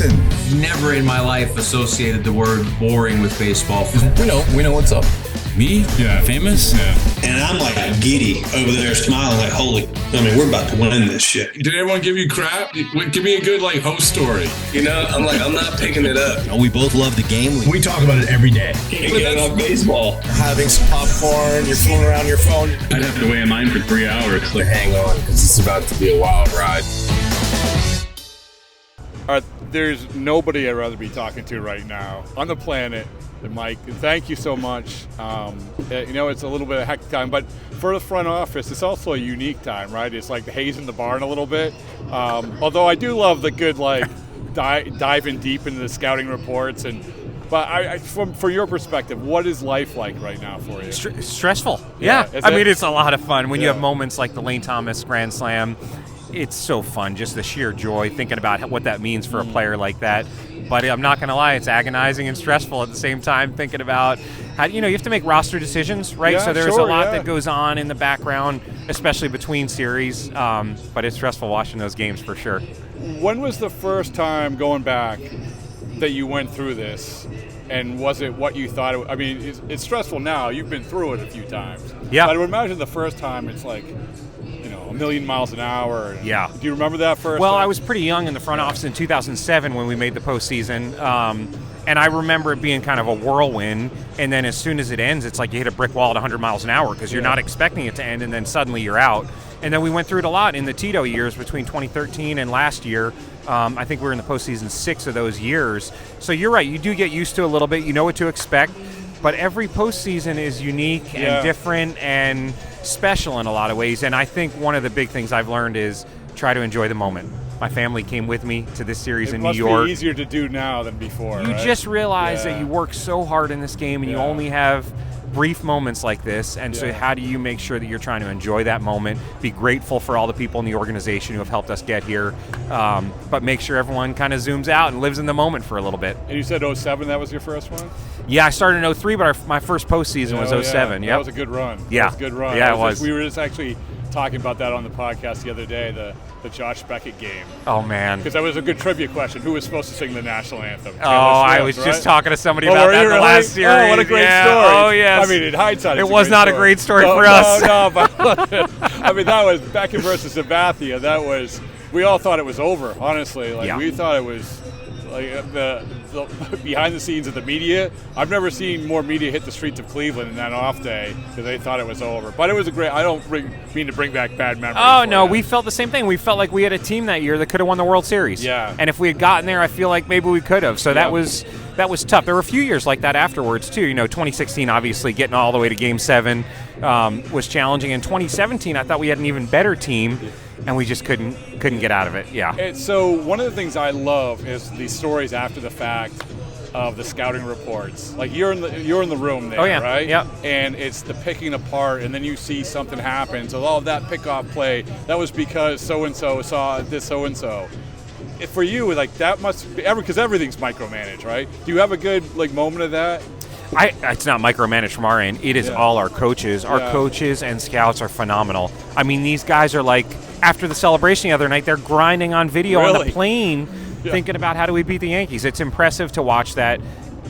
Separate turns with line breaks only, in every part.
Listen,
Never in my life associated the word boring with baseball.
we know what's up.
Me? Yeah. Famous? Yeah.
And I'm like giddy over there smiling like, we're about to win this shit.
Did everyone give you crap? Give me a good host story.
I'm not picking it up.
We both love the game.
We talk about it every day.
Can't get enough baseball.
Having some popcorn, you're fooling around your phone.
I'd have to wait in line for 3 hours.
Hang on, because it's about to be a wild ride.
There's nobody I'd rather be talking to right now on the planet than Mike. And thank you so much. It's a little bit of hectic time, but for the front office, it's also a unique time, right? It's like the haze in the barn a little bit. Although I do love the good, diving deep into the scouting reports. But from your perspective, what is life like right now for you?
Stressful. Yeah. It's a lot of fun when you have moments like the Lane Thomas Grand Slam. It's so fun, just the sheer joy, thinking about what that means for a player like that. But I'm not going to lie, it's agonizing and stressful at the same time, thinking about how, you have to make roster decisions, right?
Yeah,
so there's a lot that goes on in the background, especially between series. But it's stressful watching those games for sure.
When was the first time going back that you went through this? And was it what you thought it? It's stressful now. You've been through it a few times.
Yeah.
But I would imagine the first time it's like, a million miles an hour.
Yeah.
Do you remember that first?
Well,
time?
I was pretty young in the front office in 2007 when we made the postseason. And I remember it being kind of a whirlwind. And then as soon as it ends, it's like you hit a brick wall at 100 miles an hour because you're not expecting it to end, and then suddenly you're out. And then we went through it a lot in the Tito years between 2013 and last year. I think we were in the postseason 6 of those years. So you're right. You do get used to it a little bit. You know what to expect. But every postseason is unique and different and special in a lot of ways. And I think one of the big things I've learned is try to enjoy the moment. My family came with me to this series in New York.
It must be easier to do now than before,
You just realize that you work so hard in this game and you only have brief moments like this, and so how do you make sure that you're trying to enjoy that moment, be grateful for all the people in the organization who have helped us get here, but make sure everyone kind of zooms out and lives in the moment for a little bit.
And you said 07, that was your first one?
Yeah, I started in 03, but my first postseason was 07.
That was a good run.
Yeah.
That was a good run.
Yeah, it was.
We were just actually talking about that on the podcast the other day, the Josh Beckett game.
Oh, man.
Because that was a good trivia question. Who was supposed to sing the national anthem?
I was just talking to somebody about that in the last series.
Oh, what a great story.
Oh, yes.
In hindsight,
it was not a great story for us.
No, but that was Beckett versus Sabathia. That was, we all thought it was over, honestly. We thought it was the behind the scenes of the media. I've never seen more media hit the streets of Cleveland in that off day because they thought it was over. But it was a great. I don't mean to bring back bad memories.
Oh no, we felt the same thing. We felt like we had a team that year that could have won the World Series.
Yeah.
And if we had gotten there, I feel like maybe we could have. So that was tough. There were a few years like that afterwards too. 2016, obviously getting all the way to Game 7 was challenging. In 2017, I thought we had an even better team. And we just couldn't get out of it. Yeah.
And so one of the things I love is the stories after the fact of the scouting reports. Like you're in the room there, right?
Yeah.
And it's the picking apart, and then you see something happen. So all of that pickoff play, that was because so and so saw this so and so. For you, that must be because everything's micromanaged, right? Do you have a good moment of that?
It's not micromanaged from our end. It is all our coaches. Our coaches and scouts are phenomenal. These guys are after the celebration the other night, they're grinding on video on the plane thinking about how do we beat the Yankees. It's impressive to watch that.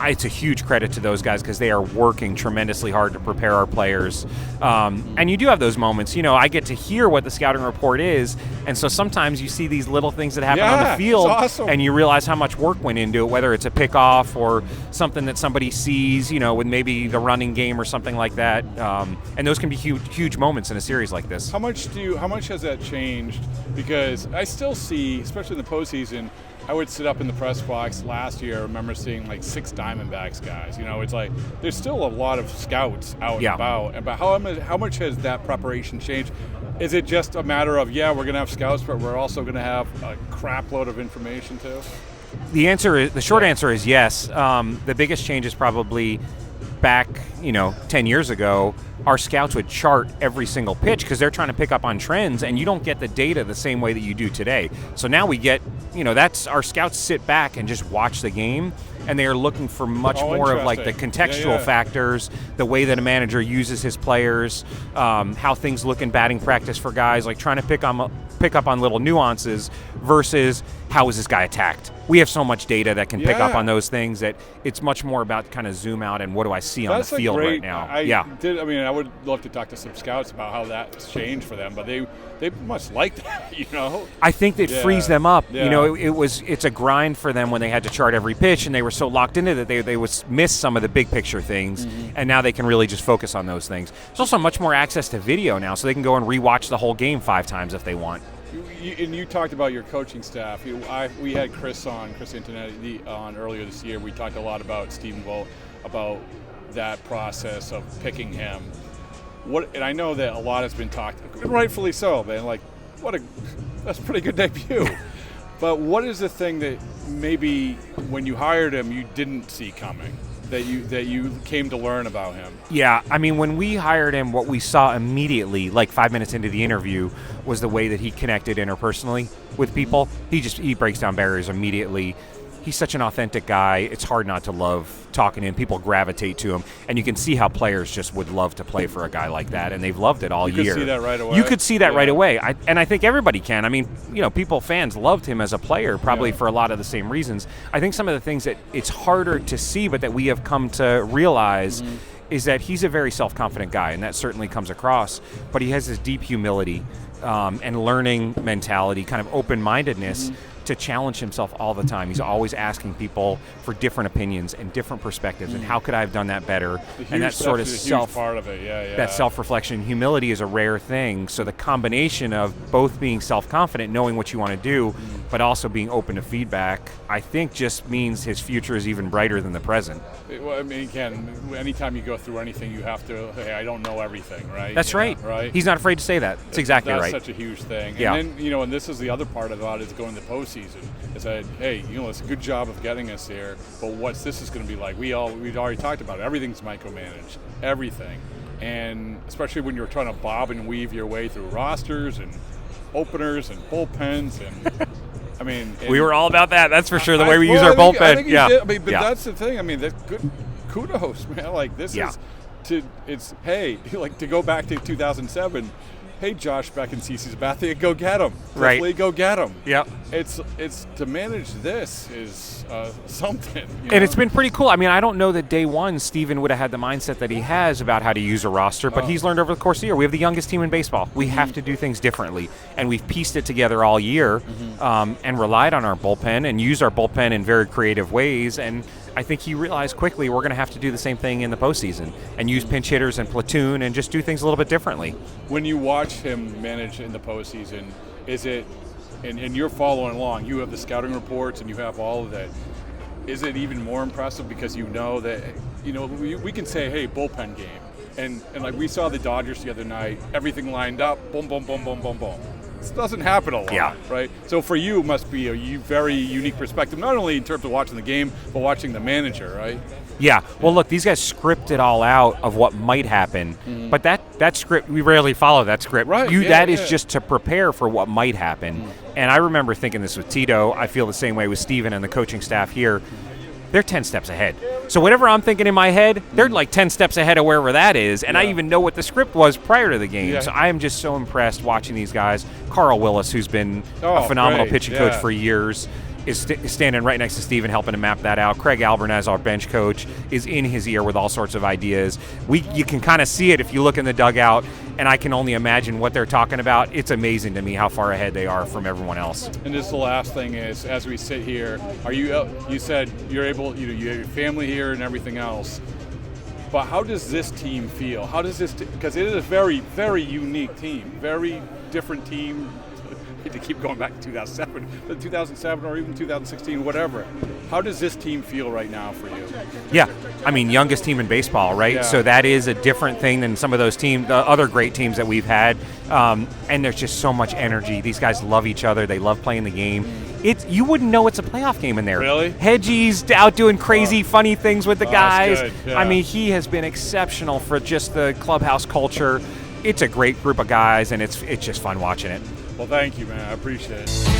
It's a huge credit to those guys because they are working tremendously hard to prepare our players. And you do have those moments. I get to hear what the scouting report is, and so sometimes you see these little things that happen on the field, and you realize how much work went into it, whether it's a pickoff or something that somebody sees, with maybe the running game or something like that. And those can be huge moments in a series like this.
How much has that changed? Because I still see, especially in the postseason, I would sit up in the press box last year. I remember seeing 6 Diamondbacks guys. It's there's still a lot of scouts out and about. But how much has that preparation changed? Is it just a matter of we're going to have scouts, but we're also going to have a crap load of information too?
The short answer is yes. The biggest change is probably back, 10 years ago. Our scouts would chart every single pitch because they're trying to pick up on trends, and you don't get the data the same way that you do today. So now we get, that's our scouts sit back and just watch the game, and they are looking for much more of the contextual factors, the way that a manager uses his players, how things look in batting practice for guys, trying to pick up on little nuances versus how was this guy attacked. We have so much data that can pick up
Yeah.
on those things that it's much more about kind of zoom out and what do I see on the field right now.
I would love to talk to some scouts about how that's changed for them, but they must like that, you know.
I think it frees them up.
Yeah.
You know, it's a grind for them when they had to chart every pitch and they were so locked into that they would miss some of the big picture things, and now they can really just focus on those things. There's also much more access to video now, so they can go and rewatch the whole game 5 times if they want.
You talked about your coaching staff. We had Chris Antonetti on earlier this year. We talked a lot about Stephen Vogt, about that process of picking him. And I know that a lot has been talked, and rightfully so, man. Like, that's a pretty good debut. But what is the thing that maybe when you hired him you didn't see coming, that you came to learn about him?
Yeah, I mean, when we hired him, what we saw immediately, like 5 minutes into the interview, was the way that he connected interpersonally with people. He breaks down barriers immediately. He's such an authentic guy. It's hard not to love talking to him. People gravitate to him, and you can see how players just would love to play for a guy like that, and they've loved it all year.
You could see that right away.
You could see that right away, and I think everybody can. I mean, you know, fans loved him as a player, probably for a lot of the same reasons. I think some of the things that it's harder to see, but that we have come to realize is that he's a very self-confident guy, and that certainly comes across, but he has this deep humility and learning mentality, kind of open-mindedness, to challenge himself all the time. He's always asking people for different opinions and different perspectives, and how could I have done that better? And that sort of
part of it,
that self-reflection, humility is a rare thing. So the combination of both being self-confident, knowing what you want to do, but also being open to feedback, I think just means his future is even brighter than the present.
Well, I mean, again, anytime you go through anything, you have to, hey, I don't know everything, right?
That's right.
Right.
He's not afraid to say that. That's exactly right.
That's such a huge thing.
Yeah.
And then, and this is the other part about it, is going to the postseason. Is that, hey, it's a good job of getting us there, but what's this is going to be like? We'd already talked about it. Everything's micromanaged. Everything. And especially when you're trying to bob and weave your way through rosters and openers and bullpens and I mean,
we were all about that. That's for sure. The way we use our bullpen.
I think did. I mean, but that's the thing. I mean, that's good. Kudos, man. Like this is to go back to 2007. Hey, Josh Beck and CeCe Sabathia, go get him.
Right.
Definitely go get him.
Yep.
It's to manage this is something.
And it's been pretty cool. I mean, I don't know that day one Stephen would have had the mindset that he has about how to use a roster, but he's learned over the course of the year. We have the youngest team in baseball. We have to do things differently, and we've pieced it together all year and relied on our bullpen and used our bullpen in very creative ways. And I think he realized quickly we're going to have to do the same thing in the postseason and use pinch hitters and platoon and just do things a little bit differently.
When you watch him manage in the postseason, is it, and you're following along, you have the scouting reports and you have all of that, is it even more impressive because you know that, we can say, hey, bullpen game. And like we saw the Dodgers the other night, everything lined up, boom, boom, boom, boom, boom, boom. This doesn't happen a lot, right? So for you, it must be a very unique perspective, not only in terms of watching the game, but watching the manager, right?
Yeah. Well, look, these guys script it all out of what might happen, but that script, we rarely follow that script.
Right.
That is just to prepare for what might happen. And I remember thinking this with Tito. I feel the same way with Steven and the coaching staff here. They're 10 steps ahead. So whatever I'm thinking in my head, they're like 10 steps ahead of wherever that is, and I even know what the script was prior to the game. Yeah. So I am just so impressed watching these guys. Carl Willis, who's been a phenomenal pitching coach for years, is standing right next to Steven helping to map that out. Craig Albernaz, our bench coach, is in his ear with all sorts of ideas. You can kind of see it if you look in the dugout, and I can only imagine what they're talking about. It's amazing to me how far ahead they are from everyone else.
And just the last thing is, as we sit here, you said you're able, you have your family here and everything else, but how does this team feel? How does this, because it is a very, very unique team, very different team. To keep going back to 2007, but 2007 or even 2016, whatever. How does this team feel right now for you?
Yeah, I mean, youngest team in baseball, right? Yeah. So that is a different thing than some of those teams, the other great teams that we've had. And there's just so much energy. These guys love each other. They love playing the game. You wouldn't know it's a playoff game in there.
Really?
Hedgie's out doing crazy, funny things with the guys.
That's good. Yeah.
I mean, he has been exceptional for just the clubhouse culture. It's a great group of guys, and it's just fun watching it.
Well, thank you, man. I appreciate it.